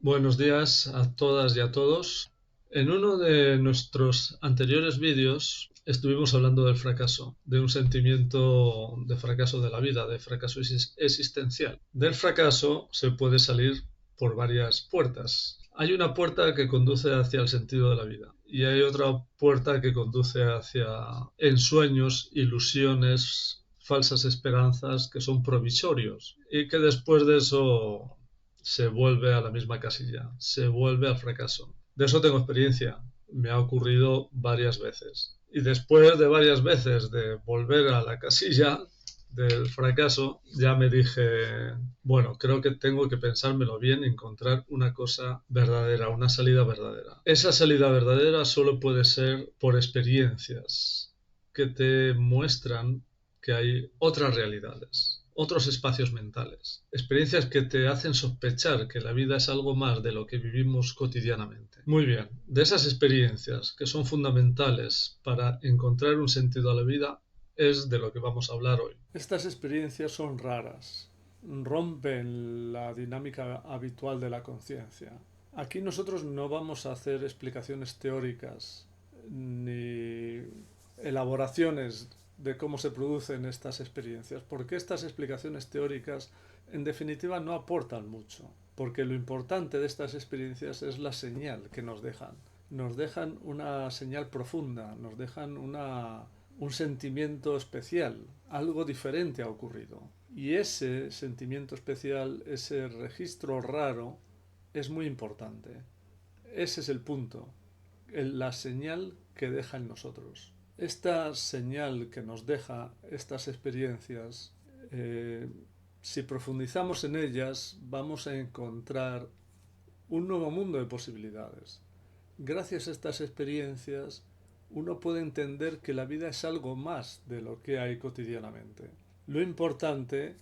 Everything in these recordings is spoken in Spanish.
Buenos días a todas y a todos. En uno de nuestros anteriores vídeos estuvimos hablando del fracaso, de un sentimiento de fracaso de la vida, de fracaso existencial. Del fracaso se puede salir por varias puertas. Hay una puerta que conduce hacia el sentido de la vida y hay otra puerta que conduce hacia ensueños, ilusiones, falsas esperanzas que son provisorios y que después de eso se vuelve a la misma casilla, se vuelve al fracaso. De eso tengo experiencia, me ha ocurrido varias veces. Y después de varias veces de volver a la casilla del fracaso, ya me dije, bueno, creo que tengo que pensármelo bien y encontrar una cosa verdadera, una salida verdadera. Esa salida verdadera solo puede ser por experiencias que te muestran que hay otras realidades, otros espacios mentales, experiencias que te hacen sospechar que la vida es algo más de lo que vivimos cotidianamente. Muy bien, de esas experiencias que son fundamentales para encontrar un sentido a la vida es de lo que vamos a hablar hoy. Estas experiencias son raras, rompen la dinámica habitual de la conciencia. Aquí nosotros no vamos a hacer explicaciones teóricas ni elaboraciones de cómo se producen estas experiencias, porque estas explicaciones teóricas en definitiva no aportan mucho, porque lo importante de estas experiencias es la señal que nos dejan. Nos dejan una señal profunda, nos dejan un sentimiento especial, algo diferente ha ocurrido. Y ese sentimiento especial, ese registro raro, es muy importante. Ese es el punto, la señal que deja en nosotros. Esta señal que nos deja estas experiencias, si profundizamos en ellas, vamos a encontrar un nuevo mundo de posibilidades. Gracias a estas experiencias, uno puede entender que la vida es algo más de lo que hay cotidianamente. Lo importante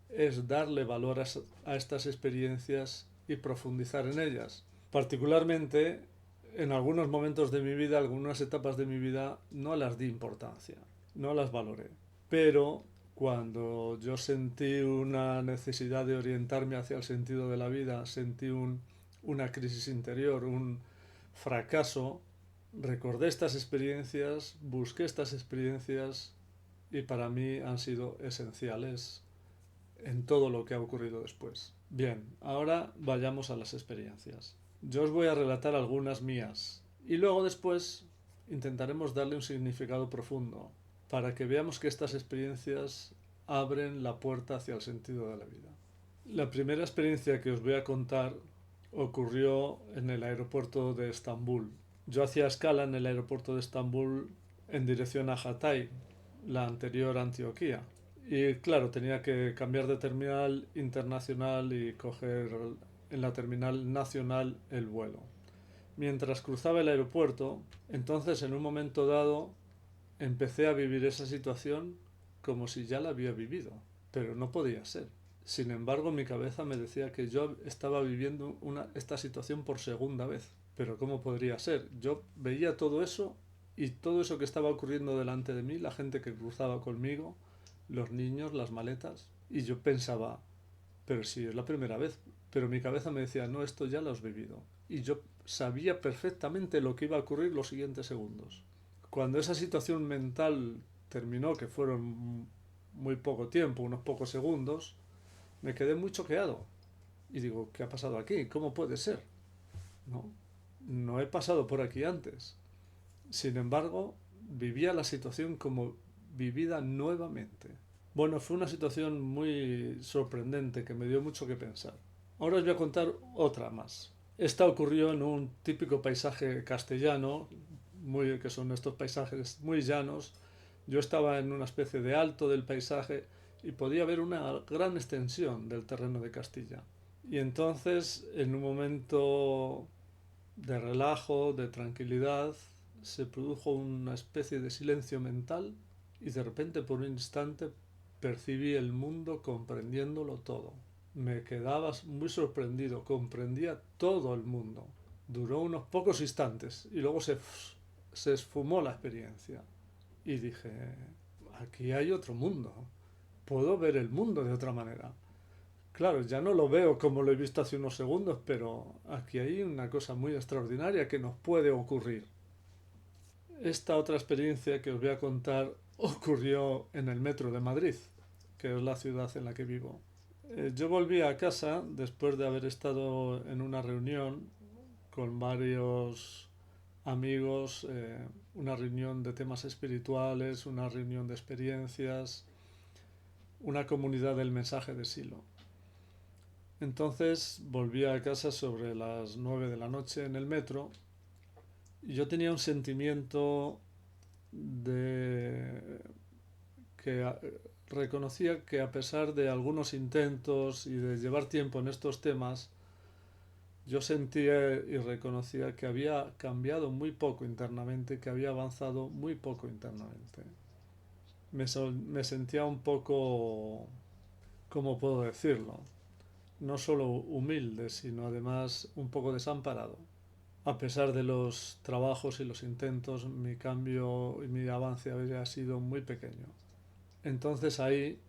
es darle valor a estas experiencias y profundizar en ellas. Particularmente, en algunos momentos de mi vida, algunas etapas de mi vida, no las di importancia, no las valoré. Pero cuando yo sentí una necesidad de orientarme hacia el sentido de la vida, sentí una crisis interior, un fracaso, recordé estas experiencias, busqué estas experiencias y para mí han sido esenciales en todo lo que ha ocurrido después. Bien, ahora vayamos a las experiencias. Yo os voy a relatar algunas mías y luego después intentaremos darle un significado profundo para que veamos que estas experiencias abren la puerta hacia el sentido de la vida. La primera experiencia que os voy a contar ocurrió en el aeropuerto de Estambul. Yo hacía escala en el aeropuerto de Estambul en dirección a Hatay, la anterior Antioquía. Y claro, tenía que cambiar de terminal internacional y coger en la terminal nacional el vuelo. Mientras cruzaba el aeropuerto, entonces en un momento dado empecé a vivir esa situación como si ya la había vivido, pero no podía ser. Sin embargo, mi cabeza me decía que yo estaba viviendo esta situación por segunda vez. Pero ¿cómo podría ser? Yo veía todo eso y todo eso que estaba ocurriendo delante de mí, la gente que cruzaba conmigo, los niños, las maletas, y yo pensaba, pero si es la primera vez, pero mi cabeza me decía, no, esto ya lo has vivido. Y yo sabía perfectamente lo que iba a ocurrir los siguientes segundos. Cuando esa situación mental terminó, que fueron muy poco tiempo, unos pocos segundos, me quedé muy choqueado. Y digo, ¿qué ha pasado aquí? ¿Cómo puede ser? No, no he pasado por aquí antes. Sin embargo, vivía la situación como vivida nuevamente. Bueno, fue una situación muy sorprendente que me dio mucho que pensar. Ahora os voy a contar otra más. Esta ocurrió en un típico paisaje castellano, que son estos paisajes muy llanos. Yo estaba en una especie de alto del paisaje y podía ver una gran extensión del terreno de Castilla. Y entonces, en un momento de relajo, de tranquilidad, se produjo una especie de silencio mental y de repente por un instante percibí el mundo comprendiéndolo todo. Me quedaba muy sorprendido, comprendía todo el mundo. Duró unos pocos instantes y luego se esfumó la experiencia. Y dije, aquí hay otro mundo, puedo ver el mundo de otra manera. Claro, ya no lo veo como lo he visto hace unos segundos, pero aquí hay una cosa muy extraordinaria que nos puede ocurrir. Esta otra experiencia que os voy a contar ocurrió en el metro de Madrid, que es la ciudad en la que vivo. Yo volví a casa después de haber estado en una reunión con varios amigos, una reunión de temas espirituales, una reunión de experiencias, una comunidad del mensaje de Silo. Entonces volví a casa sobre las 9 de la noche en el metro y yo tenía un sentimiento de que reconocía que a pesar de algunos intentos y de llevar tiempo en estos temas, yo sentía y reconocía que había cambiado muy poco internamente, que había avanzado muy poco internamente. Me sentía un poco, ¿cómo puedo decirlo? No solo humilde, sino además un poco desamparado. A pesar de los trabajos y los intentos, mi cambio y mi avance había sido muy pequeño. Entonces ahí,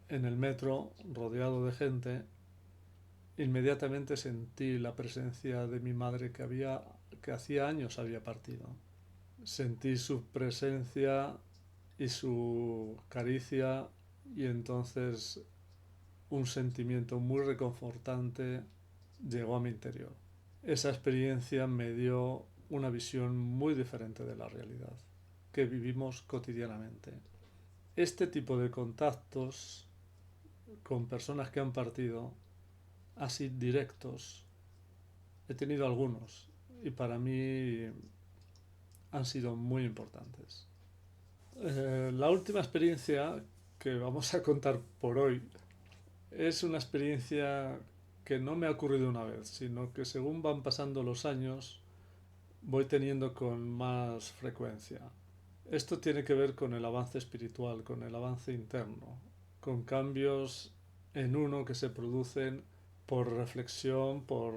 en el metro, rodeado de gente, inmediatamente sentí la presencia de mi madre que hacía años había partido. Sentí su presencia y su caricia y entonces un sentimiento muy reconfortante llegó a mi interior. Esa experiencia me dio una visión muy diferente de la realidad que vivimos cotidianamente. Este tipo de contactos con personas que han partido, así directos, he tenido algunos y para mí han sido muy importantes. La última experiencia que vamos a contar por hoy es una experiencia que no me ha ocurrido una vez, sino que según van pasando los años voy teniendo con más frecuencia. Esto tiene que ver con el avance espiritual, con el avance interno, con cambios en uno que se producen por reflexión, por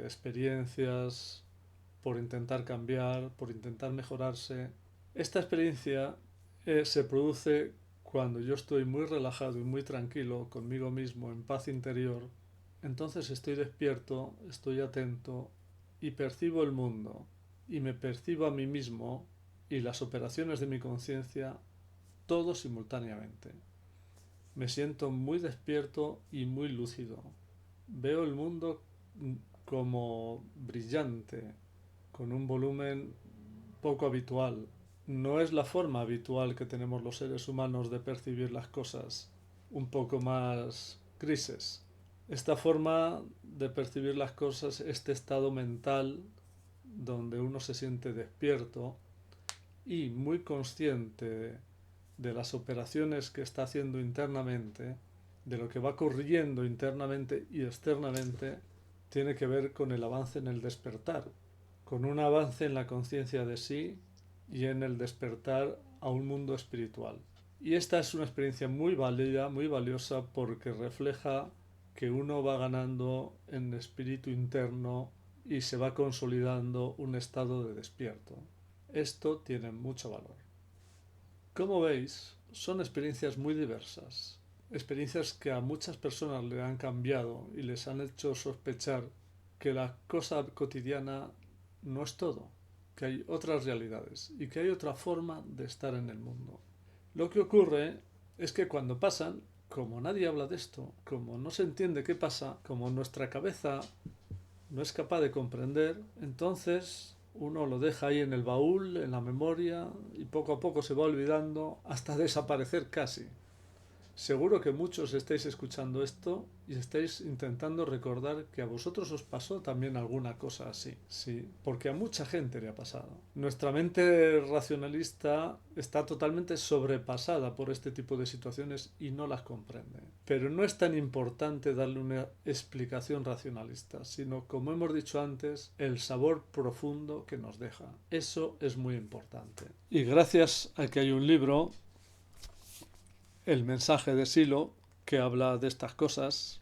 experiencias, por intentar cambiar, por intentar mejorarse. Esta experiencia se produce cuando yo estoy muy relajado y muy tranquilo conmigo mismo, en paz interior. Entonces estoy despierto, estoy atento y percibo el mundo y me percibo a mí mismo y las operaciones de mi conciencia todo simultáneamente. Me siento muy despierto y muy lúcido. Veo el mundo como brillante, con un volumen poco habitual. No es la forma habitual que tenemos los seres humanos de percibir las cosas, un poco más grises. Esta forma de percibir las cosas, este estado mental donde uno se siente despierto y muy consciente de las operaciones que está haciendo internamente, de lo que va ocurriendo internamente y externamente, tiene que ver con el avance en el despertar, con un avance en la conciencia de sí y en el despertar a un mundo espiritual. Y esta es una experiencia muy válida, muy valiosa, porque refleja que uno va ganando en espíritu interno y se va consolidando un estado de despierto. Esto tiene mucho valor. Como veis, son experiencias muy diversas, experiencias que a muchas personas le han cambiado y les han hecho sospechar que la cosa cotidiana no es todo, que hay otras realidades y que hay otra forma de estar en el mundo. Lo que ocurre es que cuando pasan, como nadie habla de esto, como no se entiende qué pasa, como nuestra cabeza no es capaz de comprender, entonces uno lo deja ahí en el baúl, en la memoria, y poco a poco se va olvidando hasta desaparecer casi. Seguro que muchos estáis escuchando esto y estáis intentando recordar que a vosotros os pasó también alguna cosa así, sí, porque a mucha gente le ha pasado. Nuestra mente racionalista está totalmente sobrepasada por este tipo de situaciones y no las comprende. Pero no es tan importante darle una explicación racionalista, sino, como hemos dicho antes, el sabor profundo que nos deja. Eso es muy importante. Y gracias a que hay un libro, El mensaje de Silo, que habla de estas cosas,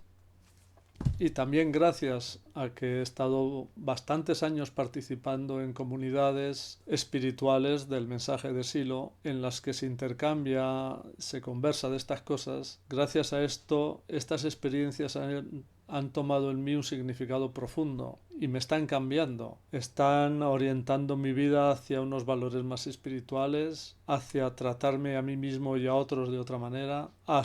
Y también gracias a que he estado bastantes años participando en comunidades espirituales del mensaje de Silo, en las que se intercambia, se conversa de estas cosas, gracias a esto, estas experiencias han tomado en mí un significado profundo y me están cambiando, están orientando mi vida hacia unos valores más espirituales, hacia tratarme a mí mismo y a otros de otra manera, a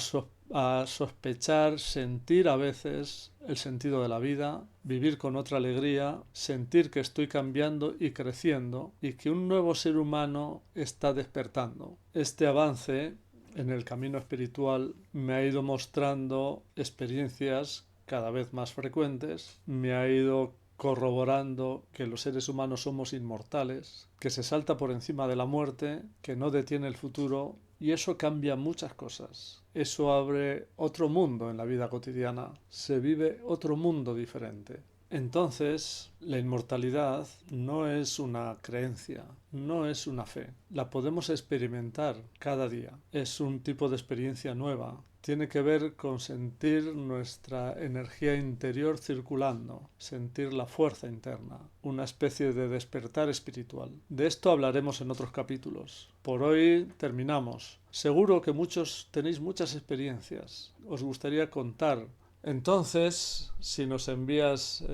sospechar, sentir a veces el sentido de la vida, vivir con otra alegría, sentir que estoy cambiando y creciendo y que un nuevo ser humano está despertando. Este avance en el camino espiritual me ha ido mostrando experiencias cada vez más frecuentes, me ha ido corroborando que los seres humanos somos inmortales, que se salta por encima de la muerte, que no detiene el futuro, y eso cambia muchas cosas. Eso abre otro mundo en la vida cotidiana, se vive otro mundo diferente. Entonces, la inmortalidad no es una creencia, no es una fe. La podemos experimentar cada día. Es un tipo de experiencia nueva. Tiene que ver con sentir nuestra energía interior circulando, sentir la fuerza interna, una especie de despertar espiritual. De esto hablaremos en otros capítulos. Por hoy terminamos. Seguro que muchos tenéis muchas experiencias. Os gustaría contar. Entonces, si nos envías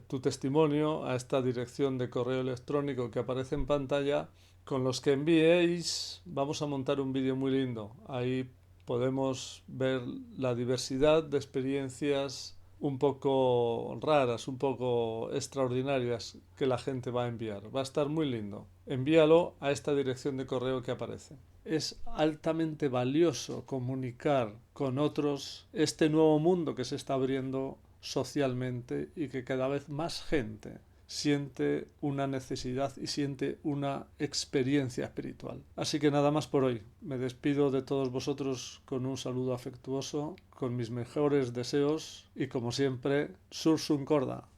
tu testimonio a esta dirección de correo electrónico que aparece en pantalla, con los que enviéis vamos a montar un vídeo muy lindo. Ahí podemos ver la diversidad de experiencias un poco raras, un poco extraordinarias que la gente va a enviar. Va a estar muy lindo. Envíalo a esta dirección de correo que aparece. Es altamente valioso comunicar con otros este nuevo mundo que se está abriendo socialmente y que cada vez más gente siente una necesidad y siente una experiencia espiritual. Así que nada más por hoy. Me despido de todos vosotros con un saludo afectuoso, con mis mejores deseos y como siempre, Sursum Corda.